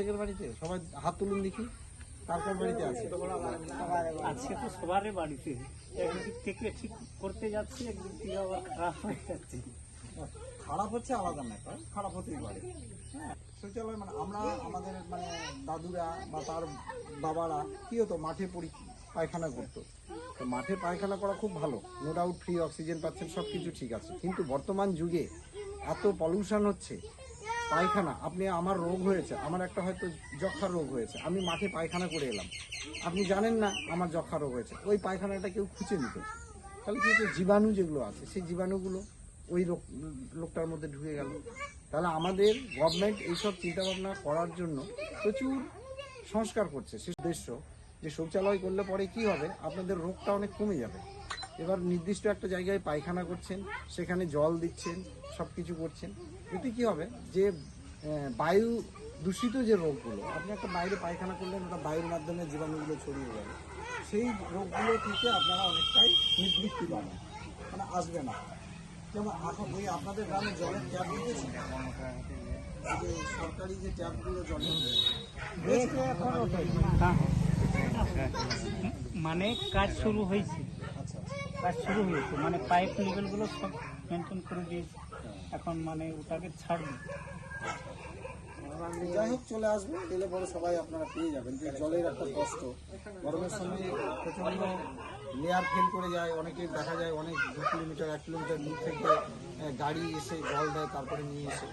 প্রত্যেকের বাড়িতে? সবাই হাত তুলুন দেখি, কার কার বাড়িতে আছে? আজকে তো সবারই বাড়িতে, একদিক থেকে ঠিক করতে যাচ্ছি, একদিক থেকে আবার খারাপ হয়ে যাচ্ছে। খারাপ হচ্ছে আলাদা ব্যাপার, খারাপ হতেই পারে। হ্যাঁ, শৌচালয় মানে আমরা আমাদের মানে দাদুরা বা তার বাবারা কি হতো, মাঠে পায়খানা করতো। তো মাঠে পায়খানা করা খুব ভালো, নো ডাউট, ফ্রি অক্সিজেন পাচ্ছেন, সব কিছু ঠিক আছে। কিন্তু বর্তমান যুগে এত পলিউশন হচ্ছে, পায়খানা, আপনি, আমার রোগ হয়েছে, আমার একটা হয়তো যক্ষা রোগ হয়েছে, আমি মাঠে পায়খানা করে এলাম, আপনি জানেন না আমার যক্ষা রোগ হয়েছে, ওই পায়খানাটা কেউ খুঁজে নিত, তাহলে কি হচ্ছে, জীবাণু যেগুলো আছে সেই জীবাণুগুলো ওই লোকটার মধ্যে ঢুকে গেল। তাহলে আমাদের গভর্নমেন্ট এইসব চিন্তাভাবনা করার জন্য প্রচুর সংস্কার করছে। সে উদ্দেশ্য যে শৌচালয় করলে পরে কি হবে, আপনাদের রোগটা অনেক কমে যাবে। এবার নির্দিষ্ট একটা জায়গায় পায়খানা করছেন, সেখানে জল দিচ্ছেন, সব কিছু করছেন, এতে কি হবে যে বায়ু দূষিত যে রোগগুলো, আপনি একটা বাইরে পায়খানা করলেন, ওটা বায়ুর মাধ্যমে জীবাণুগুলো ছড়িয়ে যাবে, সেই রোগগুলো থেকে আপনারা অনেকটাই নিবৃত্তি পাবেন, মানে আসবে না। যেমন এখন ওই আপনাদের গ্রামে জলের ট্যাপ দিয়েছে, যে সরকারি যে ট্যাপগুলো জলের মানে কাজ শুরু হয়েছে, আচ্ছা কাজ শুরু হয়েছে, মানে পাইপ লেভেলগুলো সব মেনটেন করে দিয়েছে, এখন মানে ওটাকে ছাড়বে। যাই হোক, চলে আসবে, এলে পরে সবাই আপনারা পেয়ে যাবেন যে জলের একটা কষ্ট, গরমের সময় প্রচণ্ড লেয়ার ফেল করে যায়, অনেকে দেখা যায় অনেক 2 কিলোমিটার 1 কিলোমিটার দূর থেকে গাড়ি এসে জল দেয়, তারপরে নিয়ে এসে